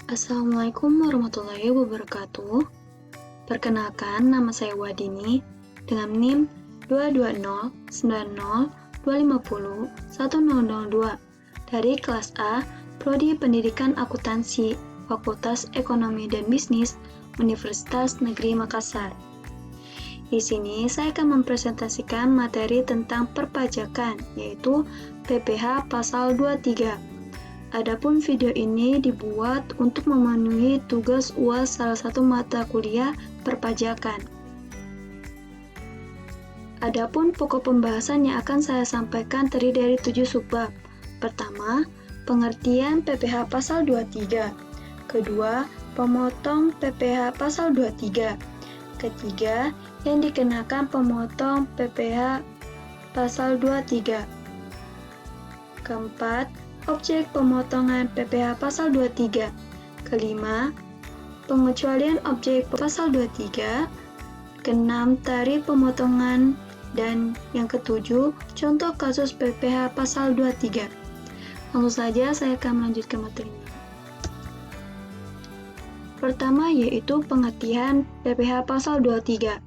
Assalamualaikum warahmatullahi wabarakatuh. Perkenalkan, nama saya Wadini dengan NIM 22090250102 dari kelas A, Prodi Pendidikan Akuntansi, Fakultas Ekonomi dan Bisnis, Universitas Negeri Makassar. Di sini saya akan mempresentasikan materi tentang perpajakan, yaitu PPh Pasal 23. Adapun video ini dibuat untuk memenuhi tugas UAS salah satu mata kuliah perpajakan. Adapun pokok pembahasan yang akan saya sampaikan terdiri dari 7 subbab. Pertama, pengertian PPh Pasal 23. Kedua, pemotong PPh Pasal 23. Ketiga, yang dikenakan pemotong PPh Pasal 23. Keempat, objek pemotongan PPh Pasal 23. Kelima, pengecualian objek Pasal 23. Keenam, tarif pemotongan. Dan yang ketujuh, contoh kasus PPh Pasal 23. Langsung saja saya akan melanjutkan materinya. Pertama yaitu pengertian PPh Pasal 23.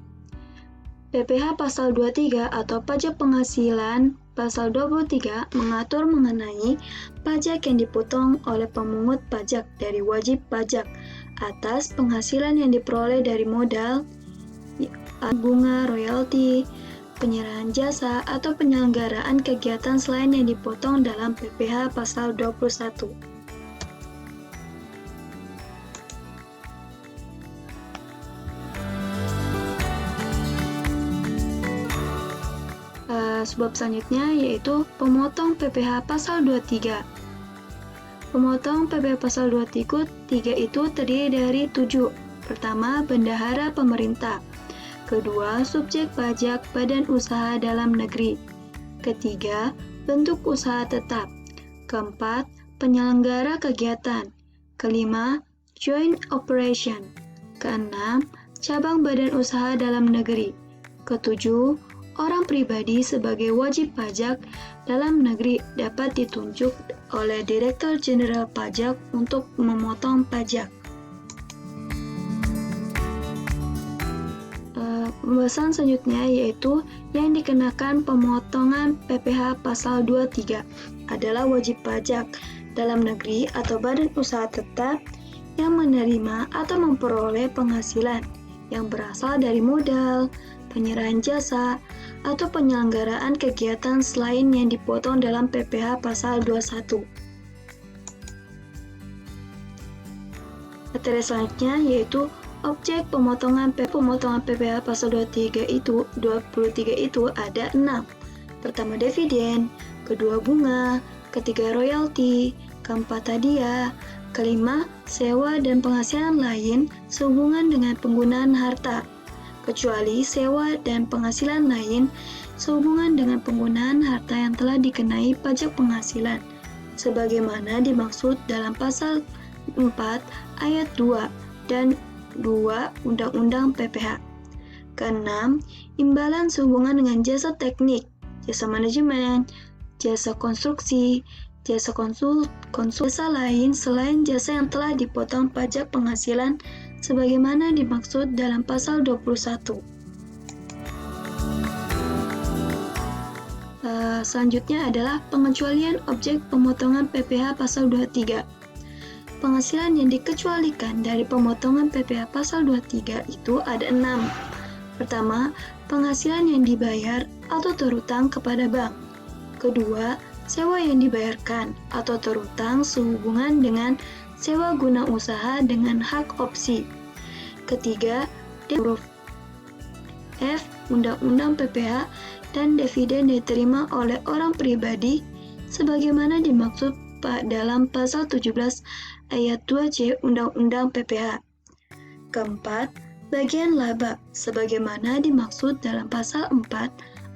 PPh Pasal 23 atau pajak penghasilan Pasal 23 mengatur mengenai pajak yang dipotong oleh pemungut pajak dari wajib pajak atas penghasilan yang diperoleh dari modal, bunga, royalti, penyerahan jasa, atau penyelenggaraan kegiatan selain yang dipotong dalam PPh Pasal 21. Sebab selanjutnya yaitu pemotong PPh Pasal 23. Pemotong PPh Pasal 23 itu terdiri dari 7. Pertama, bendahara pemerintah. Kedua, subjek pajak badan usaha dalam negeri. Ketiga, bentuk usaha tetap. Keempat, penyelenggara kegiatan. Kelima, joint operation. Keenam, cabang badan usaha dalam negeri. Ketujuh, orang pribadi sebagai wajib pajak dalam negeri dapat ditunjuk oleh Direktur Jenderal Pajak untuk memotong pajak. Pembahasan selanjutnya yaitu yang dikenakan pemotongan PPh Pasal 23 adalah wajib pajak dalam negeri atau badan usaha tetap yang menerima atau memperoleh penghasilan yang berasal dari modal, penyerahan jasa, atau penyelenggaraan kegiatan selain yang dipotong dalam PPh Pasal 21. Materi selanjutnya yaitu objek pemotongan PPh Pasal 23 itu ada 6. Pertama, dividen. Kedua, bunga. Ketiga, royalti. Keempat, hadiah. Kelima, sewa dan penghasilan lain sehubungan dengan penggunaan harta, kecuali sewa dan penghasilan lain sehubungan dengan penggunaan harta yang telah dikenai pajak penghasilan, sebagaimana dimaksud dalam Pasal 4 Ayat 2 dan 2 Undang-Undang PPh. Keenam, imbalan sehubungan dengan jasa teknik, jasa manajemen, jasa konstruksi, jasa jasa lain selain jasa yang telah dipotong pajak penghasilan sebagaimana dimaksud dalam Pasal 21. Selanjutnya adalah pengecualian objek pemotongan PPh Pasal 23. Penghasilan yang dikecualikan dari pemotongan PPh Pasal 23 itu ada 6. Pertama, penghasilan yang dibayar atau terutang kepada bank. Kedua, sewa yang dibayarkan atau terutang sehubungan dengan sewa guna usaha dengan hak opsi. Ketiga, huruf F Undang-Undang PPh dan dividen diterima oleh orang pribadi sebagaimana dimaksud dalam Pasal 17 Ayat 2C Undang-Undang PPh. Keempat, bagian laba sebagaimana dimaksud dalam Pasal 4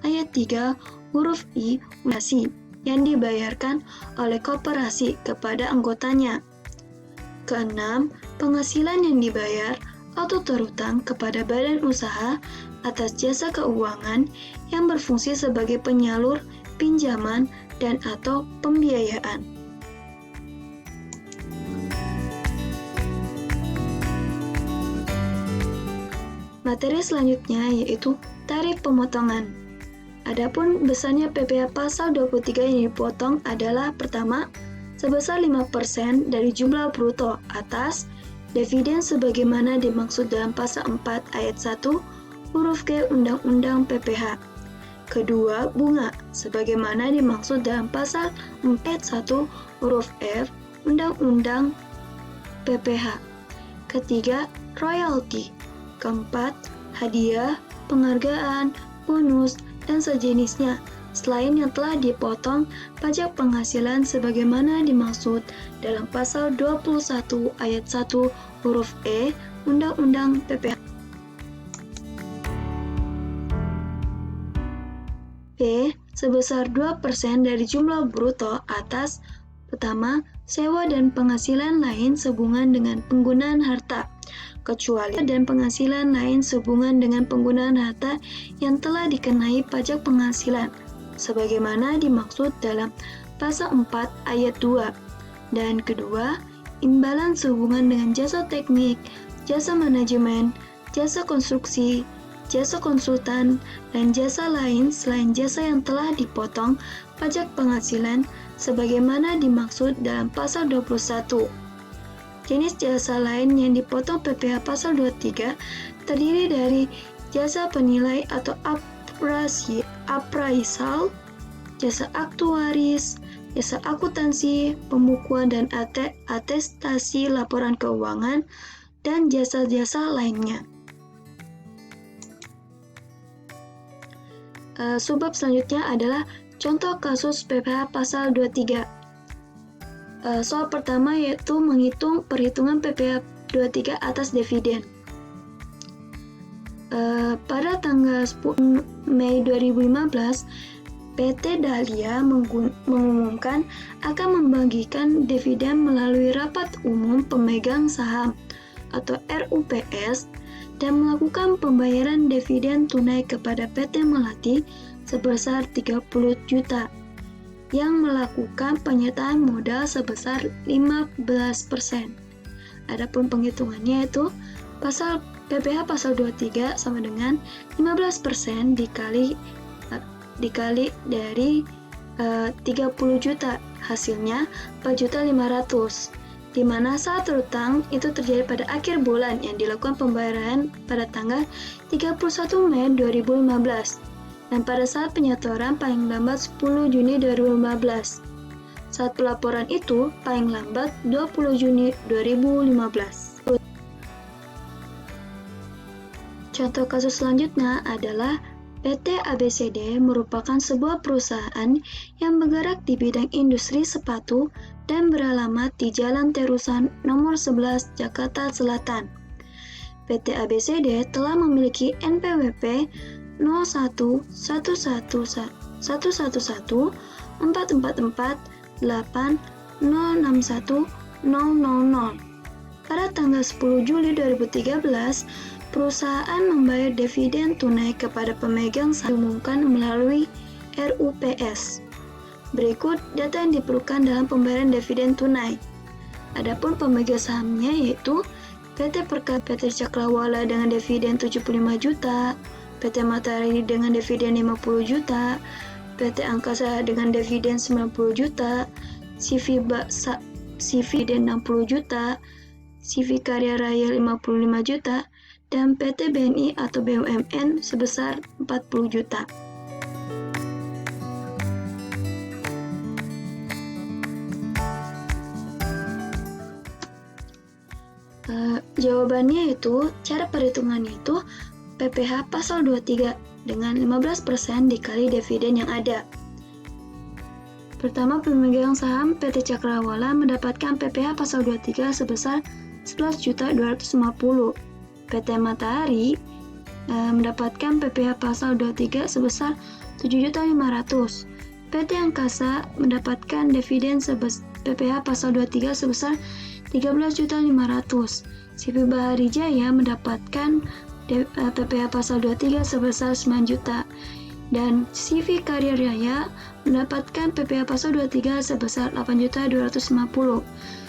Ayat 3 huruf I Undang-Undang yang dibayarkan oleh koperasi kepada anggotanya. Keenam, penghasilan yang dibayar atau terutang kepada badan usaha atas jasa keuangan yang berfungsi sebagai penyalur pinjaman dan atau pembiayaan. Materi selanjutnya yaitu tarif pemotongan. Adapun besarnya PPh pasal 23 yang dipotong adalah pertama, sebesar 5% dari jumlah bruto atas dividen sebagaimana dimaksud dalam pasal 4 ayat 1 huruf G Undang-Undang PPh. Kedua, bunga sebagaimana dimaksud dalam pasal 4 ayat 1 huruf F Undang-Undang PPh. Ketiga, royalti. Keempat, hadiah, penghargaan, bonus, dan sejenisnya, selain yang telah dipotong pajak penghasilan sebagaimana dimaksud dalam pasal 21 ayat 1 huruf E Undang-Undang PPh. B. Sebesar 2% dari jumlah bruto atas pertama, sewa dan penghasilan lain sehubungan dengan penggunaan harta, kecuali dan penghasilan lain sehubungan dengan penggunaan harta yang telah dikenai pajak penghasilan, sebagaimana dimaksud dalam pasal 4 ayat 2. Dan kedua, imbalan sehubungan dengan jasa teknik, jasa manajemen, jasa konstruksi, jasa konsultan, dan jasa lain selain jasa yang telah dipotong pajak penghasilan sebagaimana dimaksud dalam pasal 21. Jenis jasa lain yang dipotong PPh pasal 23 terdiri dari jasa penilai atau appraisal, jasa aktuaris, jasa akuntansi, pembukuan dan atestasi laporan keuangan, dan jasa-jasa lainnya. Subbab selanjutnya adalah contoh kasus PPh pasal 23. Soal pertama yaitu menghitung perhitungan PPh 23 atas dividen. Pada tanggal 10 Mei 2015, PT Dahlia mengumumkan akan membagikan dividen melalui Rapat Umum Pemegang Saham atau RUPS dan melakukan pembayaran dividen tunai kepada PT Melati sebesar 30 juta yang melakukan penyertaan modal sebesar 15%. Adapun penghitungannya itu PPh pasal 23 sama dengan 15% dikali dari 30 juta, hasilnya 4.500.000, di mana saat berutang itu terjadi pada akhir bulan yang dilakukan pembayaran pada tanggal 31 Mei 2015 dan pada saat penyetoran paling lambat 10 Juni 2015. Saat pelaporan itu paling lambat 20 Juni 2015. Contoh kasus selanjutnya adalah PT ABCD merupakan sebuah perusahaan yang bergerak di bidang industri sepatu dan beralamat di Jalan Terusan nomor 11 Jakarta Selatan. PT ABCD telah memiliki NPWP 0111414448061000. Pada tanggal 10 Juli 2013, perusahaan membayar dividen tunai kepada pemegang saham diumumkan melalui RUPS. Berikut data yang diperlukan dalam pembayaran dividen tunai. Adapun pemegang sahamnya yaitu PT Perkasa, PT Cakrawala dengan dividen 75 juta, PT Matahari dengan dividen 50 juta, PT Angkasa dengan dividen 90 juta, CV dividen 60 juta, CV Karya Raya 55 juta, dan PT BNI atau BUMN sebesar 40 juta. Jawabannya itu, cara perhitungannya itu PPh pasal 23 dengan 15% dikali dividen yang ada. Pertama, pemegang saham PT Cakrawala mendapatkan PPh pasal 23 sebesar 11.250. PT Matahari mendapatkan PPh pasal 23 sebesar 7.500. PT Angkasa mendapatkan dividen PPh pasal 23 sebesar 13.500. CV Bahari Jaya mendapatkan PPh pasal 23 sebesar 9 juta. Dan CV Karya Raya mendapatkan PPh pasal 23 sebesar 8.250.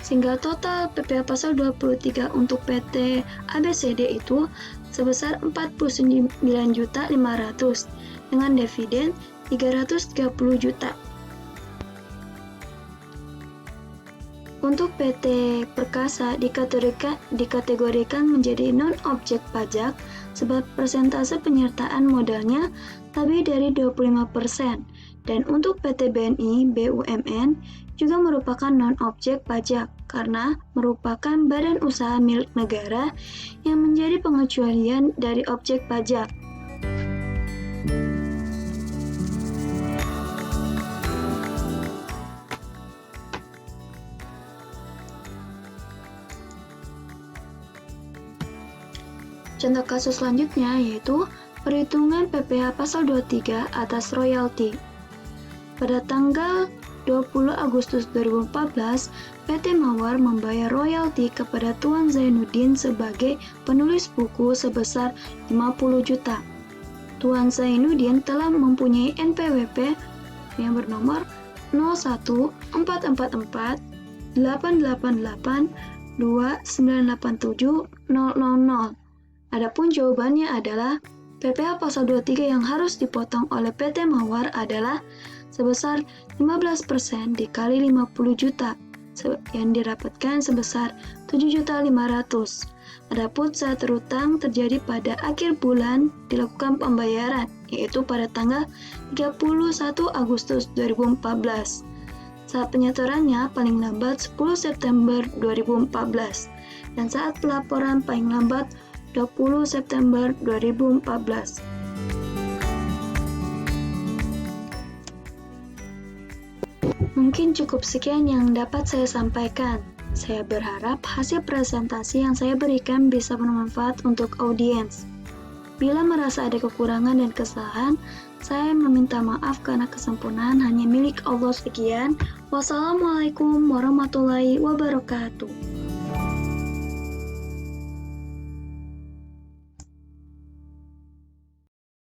Sehingga total PPh pasal 23 untuk PT ABCD itu sebesar 49.500.000 dengan dividen 330 juta. Untuk PT Perkasa dikategorikan menjadi non-objek pajak sebab persentase penyertaan modalnya lebih dari 25%. Dan untuk PT BNI BUMN juga merupakan non-objek pajak karena merupakan badan usaha milik negara yang menjadi pengecualian dari objek pajak. Contoh kasus selanjutnya yaitu perhitungan PPh pasal 23 atas royalti. Pada tanggal 20 Agustus 2014, PT Mawar membayar royalti kepada Tuan Zainuddin sebagai penulis buku sebesar 50 juta. Tuan Zainuddin telah mempunyai NPWP yang bernomor 01444 888 2987 000. Adapun jawabannya adalah PPh pasal 23 yang harus dipotong oleh PT Mawar adalah sebesar 15% dikali 50 juta yang dirapatkan sebesar 7.500.000. Adapun saat terutang terjadi pada akhir bulan dilakukan pembayaran yaitu pada tanggal 31 Agustus 2014. Saat penyetorannya paling lambat 10 September 2014 dan saat pelaporan paling lambat 20 September 2014. Mungkin cukup sekian yang dapat saya sampaikan. Saya berharap hasil presentasi yang saya berikan bisa bermanfaat untuk audiens. Bila merasa ada kekurangan dan kesalahan, saya meminta maaf karena kesempurnaan hanya milik Allah. Sekian. Wassalamualaikum warahmatullahi wabarakatuh.